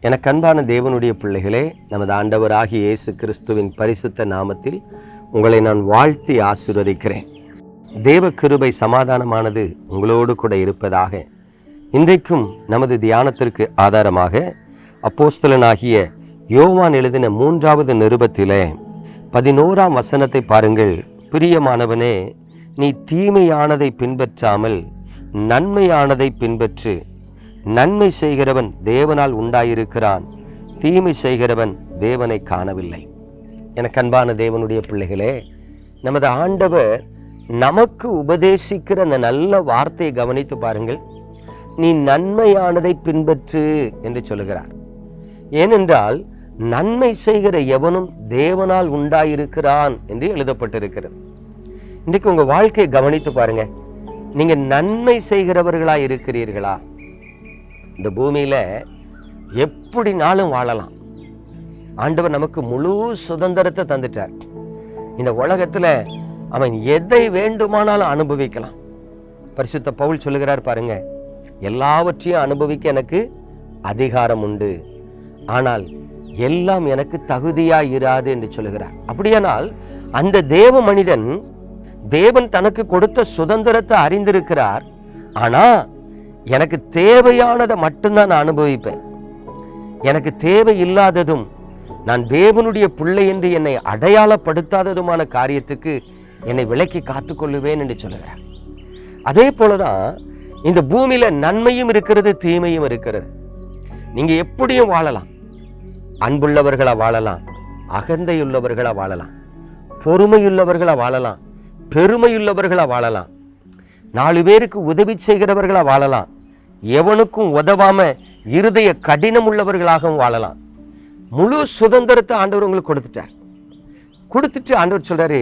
எனக்கு அன்பான தேவனுடைய பிள்ளைகளே, நமது ஆண்டவராகிய இயேசு கிறிஸ்துவின் பரிசுத்த நாமத்தில் உங்களை நான் வாழ்த்தி ஆசீர்வதிக்கிறேன். தேவ கிருபை சமாதானமானது உங்களோடு கூட இருப்பதாக. இன்றைக்கும் நமது தியானத்திற்கு ஆதாரமாக அப்போஸ்தலனாகிய யோவான் எழுதின 3வது நிருபத்திலே 11ஆம் வசனத்தை பாருங்கள். பிரியமானவனே, நீ தீமையானதை பின்பற்றாமல் நன்மையானதை பின்பற்று. நன்மை செய்கிறவன் தேவனால் உண்டாயிருக்கிறான், தீமை செய்கிறவன் தேவனை காணவில்லை. எனக்கு அன்பான தேவனுடைய பிள்ளைகளே, நமது ஆண்டவர் நமக்கு உபதேசிக்கிற அந்த நல்ல வார்த்தையை கவனித்து பாருங்கள். நீ நன்மையானதை பின்பற்று என்று சொல்லுகிறார். ஏனென்றால் நன்மை செய்கிற எவனும் தேவனால் உண்டாயிருக்கிறான் என்று எழுதப்பட்டிருக்கிறது. இன்றைக்கு உங்க வாழ்க்கையை கவனித்து பாருங்க. நீங்க நன்மை செய்கிறவர்களா இருக்கிறீர்களா? இந்த பூமியில எப்படினாலும் வாழலாம். ஆண்டவர் நமக்கு முழு சுதந்திரத்தை தந்துட்டார். இந்த உலகத்துல அவன் எதை வேண்டுமானாலும் அனுபவிக்கலாம். பரிசுத்த பவுல் சொல்லுகிறார் பாருங்க, எல்லாவற்றையும் அனுபவிக்க எனக்கு அதிகாரம் உண்டு, ஆனால் எல்லாம் எனக்கு தகுதியா இராது என்று சொல்லுகிறார். அப்படியானால் அந்த தேவ மனிதன் தேவன் தனக்கு கொடுத்த சுதந்திரத்தை அறிந்திருக்கிறார். ஆனா எனக்கு தேவையானதை மட்டும்தான் நான் அனுபவிப்பேன். எனக்கு தேவை இல்லாததும் நான் தேவனுடைய பிள்ளை என்று என்னை அடையாளப்படுத்தாததுமான காரியத்துக்கு என்னை விலக்கி காத்துக்கொள்ளுவேன் என்று சொல்லுகிறார். அதே போலதான் இந்த பூமியில நன்மையும் இருக்கிறது, தீமையும் இருக்கிறது. நீங்க எப்படியும் வாழலாம். அன்புள்ளவர்களா வாழலாம், அகந்தையுள்ளவர்களா வாழலாம், பொறுமையுள்ளவர்களா வாழலாம், பெருமையுள்ளவர்களா வாழலாம், 4 பேருக்கு உதவி செய்கிறவர்களா வாழலாம், எவனுக்கும் உதவாம இருதய கடினம் உள்ளவர்களாகவும் வாழலாம். முழு சுதந்திரத்தை ஆண்டவர் உங்களுக்கு கொடுத்துட்டு ஆண்டவர் சொல்றாரு,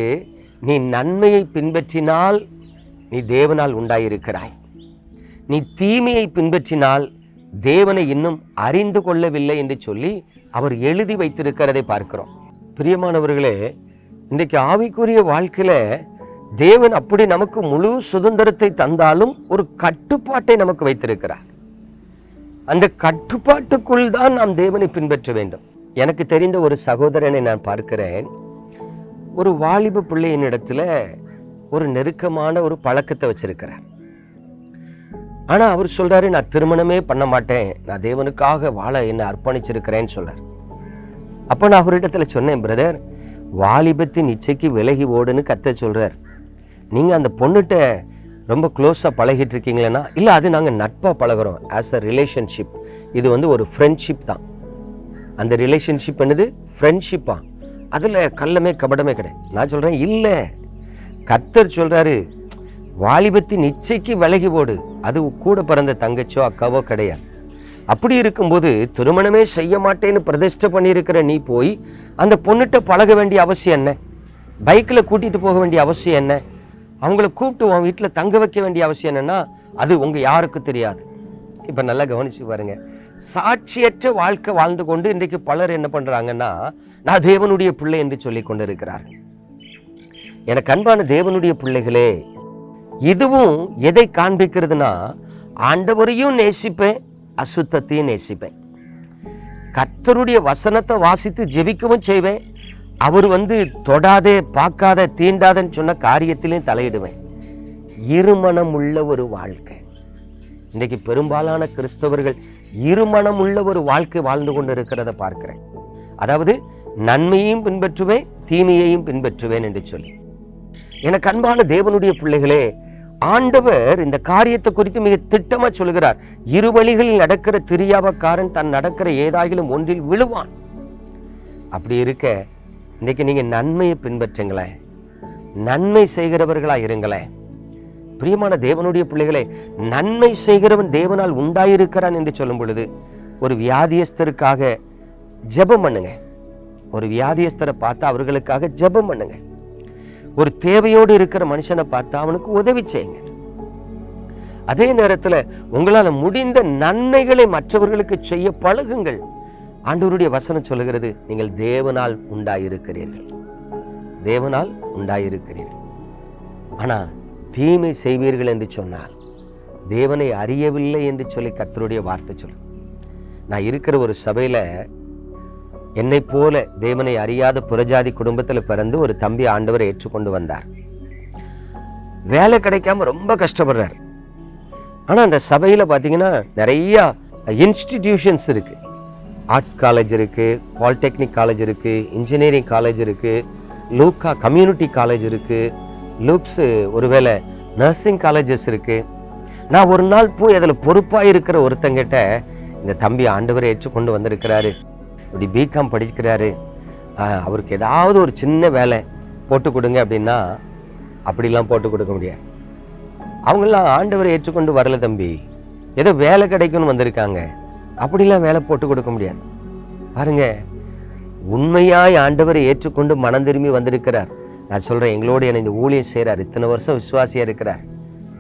நீ நன்மையை பின்பற்றினால் நீ தேவனால் உண்டாயிருக்கிறாய், நீ தீமையை பின்பற்றினால் தேவனை இன்னும் அறிந்து கொள்ளவில்லை என்று சொல்லி அவர் எழுதி வைத்திருக்கிறதை பார்க்கிறோம். பிரியமானவர்களே, இன்றைக்கு ஆவிக்குரிய வாழ்க்கையில தேவன் அப்படி நமக்கு முழு சுதந்திரத்தை தந்தாலும் ஒரு கட்டுப்பாட்டை நமக்கு வைத்திருக்கிறார். அந்த கட்டுப்பாட்டுக்குள் தான் நாம் தேவனை பின்பற்ற வேண்டும். எனக்கு தெரிந்த ஒரு சகோதரனை நான் பார்க்கிறேன். ஒரு வாலிப பிள்ளையின் இடத்துல ஒரு நெருக்கமான ஒரு பழக்கத்தை வச்சிருக்கிறார். ஆனா அவர் சொல்றாரு, நான் திருமணமே பண்ண மாட்டேன், நான் தேவனுக்காக வாழ என்னை அர்ப்பணிச்சிருக்கிறேன்னு சொல்றார். அப்ப நான் அவரிடத்துல சொன்னேன், பிரதர், வாலிபத்தின் இச்சைக்கு விலகி ஓடுன்னு கர்த்தர் சொல்றார். நீங்க அந்த பொண்ணுகிட்ட ரொம்ப க்ளோஸா பழகிட்டு இருக்கீங்களா? இல்ல, அது நாங்க நட்பா பழகிறோம், ஆஸ் அ ரிலேஷன்ஷிப். இது ஒரு ஃப்ரெண்ட்ஷிப் தான். அந்த ரிலேஷன்ஷிப் என்னது? ஃப்ரெண்ட்ஷிப்பா? அதுல கள்ளமே கபடமே கிடையாது. நான் சொல்றேன், இல்ல, கர்த்தர் சொல்றாரு, வாலிபத்தின் இச்சைக்கு விலகி ஓடு. அது கூட பிறந்த தங்கச்சோ அக்காவோ கிடையாது. அப்படி இருக்கும்போது திருமணமே செய்ய மாட்டேன்னு பிரதிஷ்டை பண்ணியிருக்கிற நீ போய் அந்த பொண்ணுகிட்ட பழக வேண்டிய அவசியம் என்ன? பைக்கில் கூட்டிட்டு போக வேண்டிய அவசியம் என்ன? அவங்கள கூப்பிட்டு உன் வீட்டில் தங்க வைக்க வேண்டிய அவசியம் என்னன்னா, அது உங்க யாருக்கு தெரியாது. இப்ப நல்லா கவனிச்சு பாருங்க. சாட்சியற்ற வாழ்க்கை வாழ்ந்து கொண்டு இன்றைக்கு பலர் என்ன பண்றாங்கன்னா, நான் தேவனுடைய பிள்ளை என்று சொல்லி கொண்டு இருக்கிறார்கள். எனக்கு அன்பான தேவனுடைய பிள்ளைகளே, இதுவும் எதை காண்பிக்கிறதுனா, ஆண்டவரையும் நேசிப்பேன், அசுத்தத்தையும் நேசிப்பேன். கர்த்தருடைய வசனத்தை வாசித்து ஜெபிக்கவும் செய்வேன். அவர் தொடாதே, பார்க்காத, தீண்டாதன்னு சொன்ன காரியத்திலையும் தலையிடுவேன். இருமனம் உள்ள ஒரு வாழ்க்கை. இன்னைக்கு பெரும்பாலான கிறிஸ்தவர்கள் இருமனம் உள்ள ஒரு வாழ்க்கை வாழ்ந்து கொண்டு இருக்கிறத பார்க்கிறேன். அதாவது நன்மையையும் பின்பற்றுவேன், தீமையையும் பின்பற்றுவேன் என்று சொல்லி. எனக்கு அன்பான தேவனுடைய பிள்ளைகளே, ஆண்டவர் இந்த காரியத்தை குறித்து மிக திட்டமா சொல்லுகிறார். 2 வழிகளில் நடக்கிற திரியாவக்காரன் தன் நடக்கிற ஏதாகிலும் ஒன்றில் விழுவான். அப்படி இருக்க இன்னைக்கு நீங்க நன்மையை பின்பற்றுங்களேன், நன்மை செய்கிறவர்களா இருங்களேன். பிரியமான தேவனுடைய பிள்ளைகளே, நன்மை செய்கிறவன் தேவனால் உண்டாயிருக்கிறான் என்று சொல்லும் பொழுது, ஒரு வியாதியஸ்தருக்காக ஜெபம் பண்ணுங்க. ஒரு வியாதியஸ்தரை பார்த்தா அவர்களுக்காக ஜெபம் பண்ணுங்க. ஒரு தேவையோடு இருக்கிற மனுஷனை பார்த்தா அவனுக்கு உதவி செய்யுங்க. அதே நேரத்தில் உங்களால் முடிந்த நன்மைகளை மற்றவர்களுக்கு செய்ய பழகுங்கள். ஆண்டவருடைய வசனம் சொல்லுகிறது, நீங்கள் தேவனால் உண்டாயிருக்கிறீர்கள், தேவனால் உண்டாயிருக்கிறீர்கள். ஆனா தீமை செய்வீர்கள் என்று சொன்னால் தேவனை அறியவில்லை என்று சொல்லி கர்த்தருடைய வார்த்தை சொல்லு. நான் இருக்கிற ஒரு சபையில என்னை போல தேவனை அறியாத புறஜாதி குடும்பத்தில் பிறந்து ஒரு தம்பி ஆண்டவரை ஏற்றுக்கொண்டு வந்தார். வேலை கிடைக்காம ரொம்ப கஷ்டப்படுறார். ஆனால் அந்த சபையில் பார்த்தீங்கன்னா நிறைய இன்ஸ்டிடியூஷன்ஸ் இருக்கு. ஆர்ட்ஸ் காலேஜ் இருக்கு, பாலிடெக்னிக் காலேஜ் இருக்கு, இன்ஜினியரிங் காலேஜ் இருக்கு, லூக்கா கம்யூனிட்டி காலேஜ் இருக்கு, லூக்ஸ் ஒருவேளை நர்சிங் காலேஜஸ் இருக்கு. நான் ஒரு நாள் போய் அதில் பொறுப்பாக இருக்கிற ஒருத்தங்கிட்ட, இந்த தம்பி ஆண்டவரை ஏற்றுக்கொண்டு வந்திருக்கிறாரு, இப்படி பிகாம் படிக்கிறாரு, அவருக்கு ஏதாவது ஒரு சின்ன வேலை போட்டு கொடுங்க அப்படின்னா, அப்படிலாம் போட்டு கொடுக்க முடியாது. அவங்கெல்லாம் ஆண்டவரை ஏற்றுக்கொண்டு வரல தம்பி, ஏதோ வேலை கிடைக்கும்னு வந்திருக்காங்க, அப்படிலாம் வேலை போட்டு கொடுக்க முடியாது. பாருங்க, உண்மையாய் ஆண்டவரை ஏற்றுக்கொண்டு மனம் திரும்பி வந்திருக்கிறார். நான் சொல்றேன், எங்களோடு இணைந்து ஊழியம் செய்கிறார், இத்தனை வருஷம் விசுவாசியா இருக்கிறார்.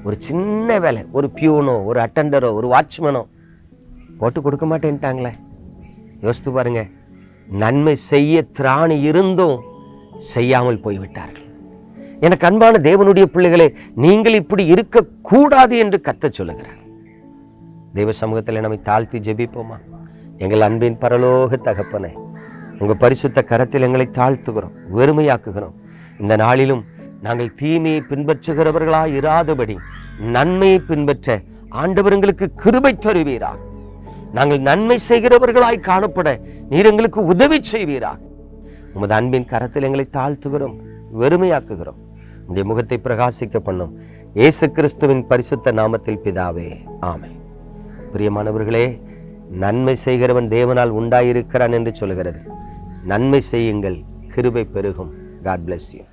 ஒரு சின்ன வேலை, ஒரு பியூனோ, ஒரு அட்டண்டரோ, ஒரு வாட்ச்மேனோ போட்டு கொடுக்க மாட்டேன்ட்டாங்களே. யோசித்து பாருங்க, நன்மை செய்ய திராணி இருந்தும் செய்யாமல் போய்விட்டார்கள். எனக்கு அன்பான தேவனுடைய பிள்ளைகளே, நீங்கள் இப்படி இருக்கக்கூடாது என்று கர்த்தர் சொல்லுகிறார். தெய்வ சமூகத்தில் நம்மை தாழ்த்தி ஜெபிப்போமா? எங்கள் அன்பின் பரலோக தகப்பனே, உங்க பரிசுத்த கரத்தில் எங்களை தாழ்த்துகிறோம், வெறுமையாக்குகிறோம். இந்த நாளிலும் நாங்கள் தீமையை பின்பற்றுகிறவர்களாய் இராதபடி நன்மையை பின்பற்ற ஆண்டவர் எங்களுக்கு கிருபை தருவீராக. நாங்கள் நன்மை செய்கிறவர்களாய் காணப்பட நீர் எங்களுக்கு உதவி செய்வீராக. உமது அன்பின் கரத்தில் எங்களை தாழ்த்துகிறோம், வெறுமையாக்குகிறோம். உடைய முகத்தை பிரகாசிக்க பண்ணும் இயேசு கிறிஸ்துவின் பரிசுத்த நாமத்தில் பிதாவே, ஆமென். பிரியமானவர்களே, நன்மை செய்கிறவன் தேவனால் உண்டாயிருக்கிறான் என்று சொல்கிறது. நன்மை செய்யுங்கள், கிருபை பெருகும். God bless you.